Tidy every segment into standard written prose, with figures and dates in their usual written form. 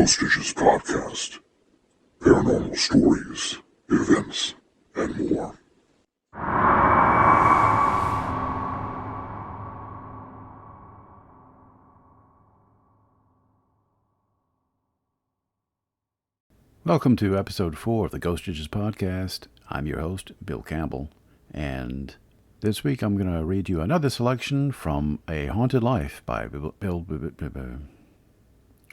Ghostages podcast. Paranormal stories, events, and more. Welcome to episode 4 of the Ghostages podcast. I'm your host, Bill Campbell, and this week I'm going to read you another selection from A Haunted Life by Bill.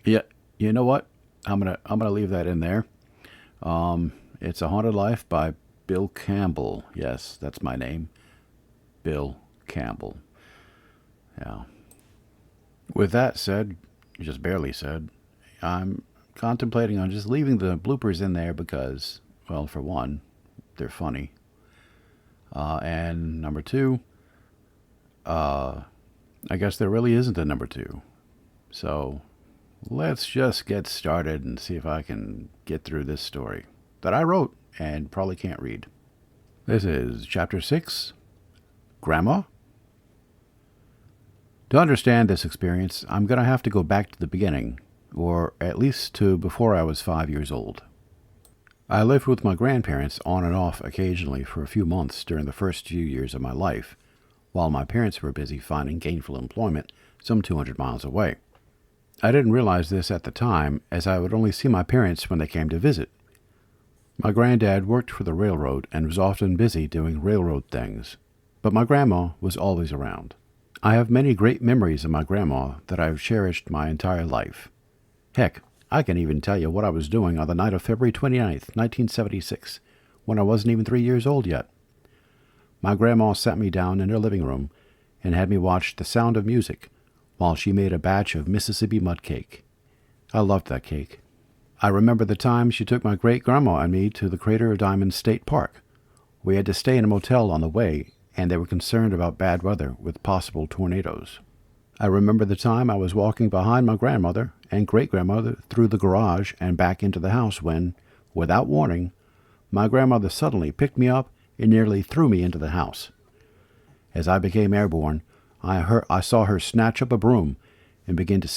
Yeah, you know what? I'm gonna leave that in there. It's A Haunted Life by Bill Campbell. Yes, that's my name, Bill Campbell. Yeah. With that said, just barely said, I'm contemplating on just leaving the bloopers in there because, well, for one, they're funny. And number two, I guess there really isn't a number 2. So let's just get started and see if I can get through this story that I wrote and probably can't read. This is Chapter 6, Grandma. To understand this experience, I'm going to have to go back to the beginning, or at least to before I was 5 years old. I lived with my grandparents on and off occasionally for a few months during the first few years of my life, while my parents were busy finding gainful employment some 200 miles away. I didn't realize this at the time, as I would only see my parents when they came to visit. My granddad worked for the railroad and was often busy doing railroad things, but my grandma was always around. I have many great memories of my grandma that I've cherished my entire life. Heck, I can even tell you what I was doing on the night of February 29th, 1976, when I wasn't even 3 years old yet. My grandma sat me down in her living room and had me watch The Sound of Music while she made a batch of Mississippi mud cake. I loved that cake. I remember the time she took my great-grandma and me to the Crater of Diamonds State Park. We had to stay in a motel on the way, and they were concerned about bad weather with possible tornadoes. I remember the time I was walking behind my grandmother and great-grandmother through the garage and back into the house when, without warning, my grandmother suddenly picked me up and nearly threw me into the house. As I became airborne, I saw her snatch up a broom and begin to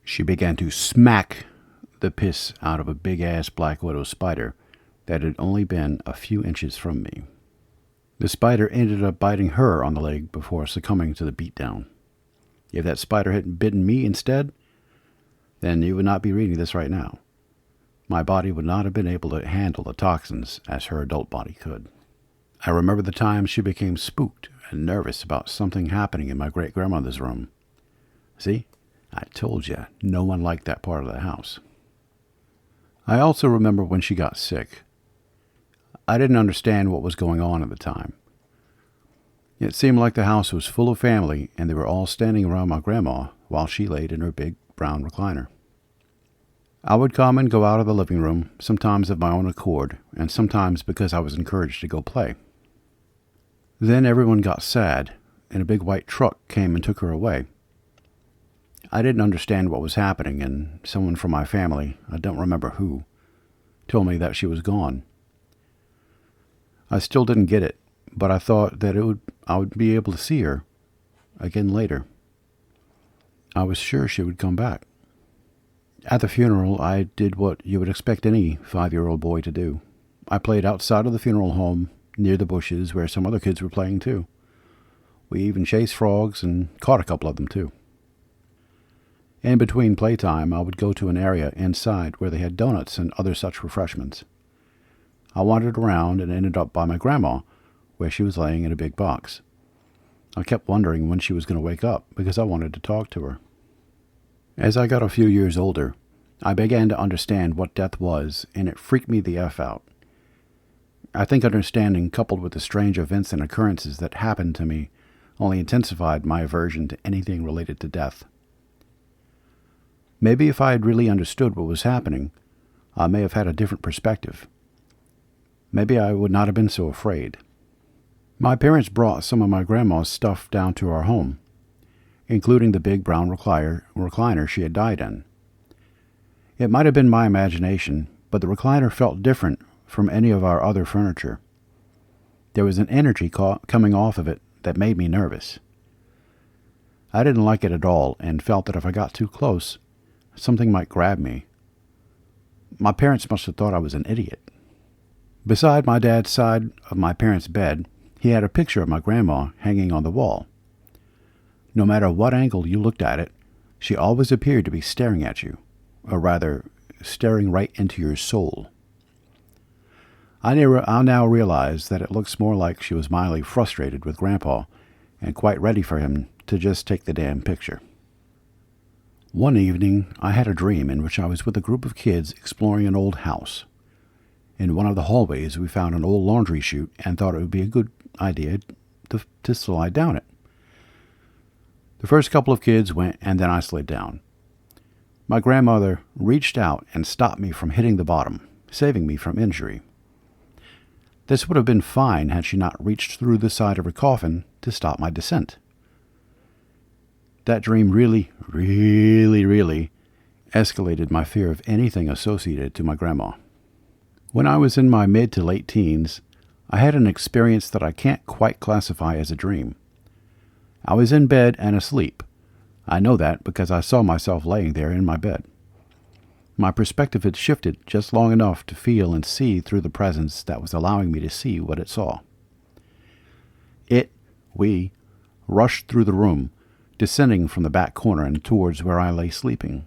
She began to smack the piss out of a big-ass black widow spider that had only been a few inches from me. The spider ended up biting her on the leg before succumbing to the beatdown. If that spider had bitten me instead, then you would not be reading this right now. My body would not have been able to handle the toxins as her adult body could. I remember the time she became spooked and nervous about something happening in my great-grandmother's room. See, I told you, no one liked that part of the house. I also remember when she got sick. I didn't understand what was going on at the time. It seemed like the house was full of family, and they were all standing around my grandma while she laid in her big brown recliner. I would come and go out of the living room, sometimes of my own accord, and sometimes because I was encouraged to go play. Then everyone got sad, and a big white truck came and took her away. I didn't understand what was happening, and someone from my family, I don't remember who, told me that she was gone. I still didn't get it, but I thought that I would be able to see her again later. I was sure she would come back. At the funeral, I did what you would expect any 5-year-old boy to do. I played outside of the funeral home, near the bushes where some other kids were playing too. We even chased frogs and caught a couple of them too. In between playtime, I would go to an area inside where they had donuts and other such refreshments. I wandered around and ended up by my grandma, where she was laying in a big box. I kept wondering when she was going to wake up because I wanted to talk to her. As I got a few years older, I began to understand what death was, and it freaked me the F out. I think understanding, coupled with the strange events and occurrences that happened to me, only intensified my aversion to anything related to death. Maybe if I had really understood what was happening, I may have had a different perspective. Maybe I would not have been so afraid. My parents brought some of my grandma's stuff down to our home, including the big brown recliner she had died in. It might have been my imagination, but the recliner felt different from any of our other furniture. There was an energy coming off of it that made me nervous. I didn't like it at all and felt that if I got too close, something might grab me. My parents must have thought I was an idiot. Beside my dad's side of my parents' bed, he had a picture of my grandma hanging on the wall. No matter what angle you looked at it, she always appeared to be staring at you, or rather, staring right into your soul. I now realize that it looks more like she was mildly frustrated with Grandpa and quite ready for him to just take the damn picture. One evening, I had a dream in which I was with a group of kids exploring an old house. In one of the hallways, we found an old laundry chute and thought it would be a good idea to slide down it. The first couple of kids went, and then I slid down. My grandmother reached out and stopped me from hitting the bottom, saving me from injury. This would have been fine had she not reached through the side of her coffin to stop my descent. That dream really escalated my fear of anything associated to my grandma. When I was in my mid to late teens, I had an experience that I can't quite classify as a dream. I was in bed and asleep. I know that because I saw myself laying there in my bed. My perspective had shifted just long enough to feel and see through the presence that was allowing me to see what it saw. We, rushed through the room, descending from the back corner and towards where I lay sleeping.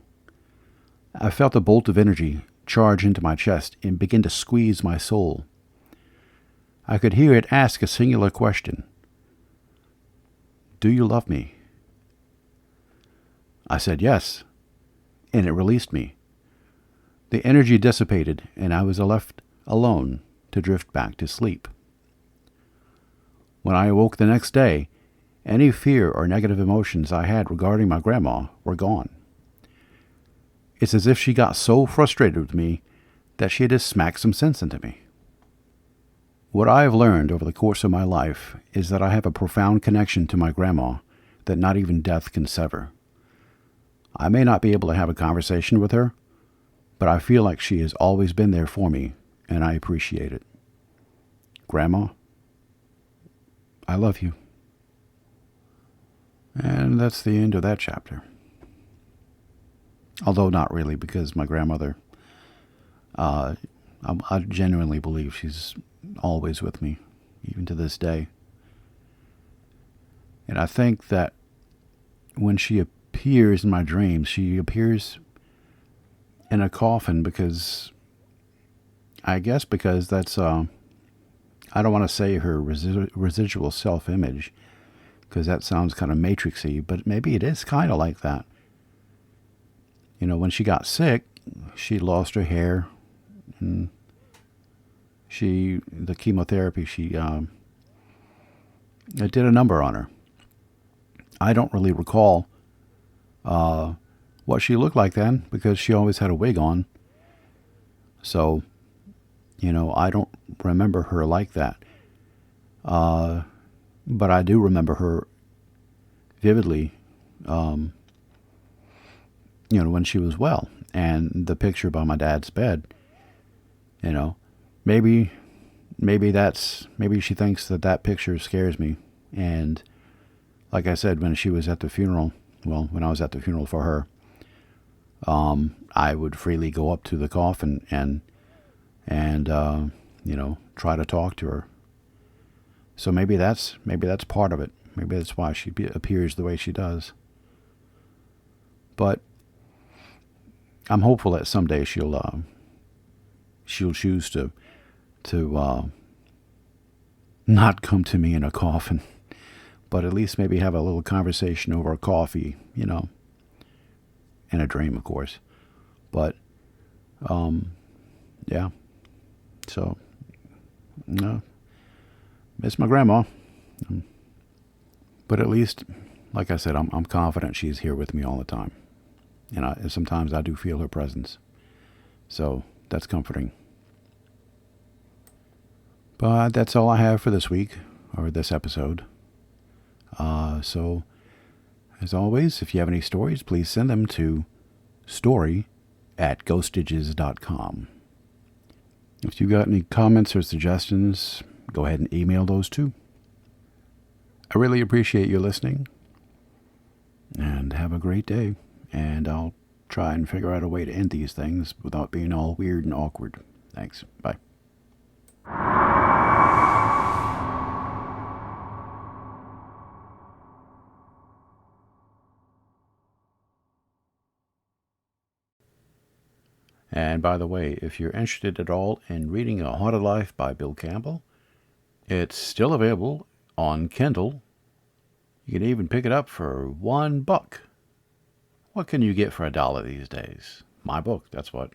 I felt a bolt of energy charge into my chest and begin to squeeze my soul. I could hear it ask a singular question. "Do you love me?" I said yes, and it released me. The energy dissipated, and I was left alone to drift back to sleep. When I awoke the next day, any fear or negative emotions I had regarding my grandma were gone. It's as if she got so frustrated with me that she had just smacked some sense into me. What I have learned over the course of my life is that I have a profound connection to my grandma that not even death can sever. I may not be able to have a conversation with her, but I feel like she has always been there for me, and I appreciate it. Grandma, I love you. And that's the end of that chapter. Although not really, because my grandmother, I genuinely believe she's always with me, even to this day. And I think that when she appears in my dreams, she appears in a coffin because that's, I don't want to say her residual self-image, because that sounds kind of matrixy, but maybe it is kind of like that. You know, when she got sick, she lost her hair, and the chemotherapy, it did a number on her. I don't really recall what she looked like then, because she always had a wig on. So, I don't remember her like that. But I do remember her vividly, when she was well. And the picture by my dad's bed, maybe she thinks that picture scares me. And like I said, when she was at the funeral, when I was at the funeral for her, I would freely go up to the coffin and try to talk to her. So maybe that's part of it. Maybe that's why she appears the way she does. But I'm hopeful that someday she'll choose to not come to me in a coffin, but at least maybe have a little conversation over a coffee, in a dream, of course. But yeah. So miss my grandma. But at least, like I said, I'm confident she's here with me all the time. And sometimes I do feel her presence. So that's comforting. But that's all I have for this week, or this episode. So, as always, if you have any stories, please send them to story@ghostages.com. If you got any comments or suggestions, go ahead and email those too. I really appreciate you listening, and have a great day, and I'll try and figure out a way to end these things without being all weird and awkward. Thanks. Bye. And by the way, if you're interested at all in reading A Haunted Life by Bill Campbell, it's still available on Kindle. You can even pick it up for $1. What can you get for $1 these days? My book, that's what.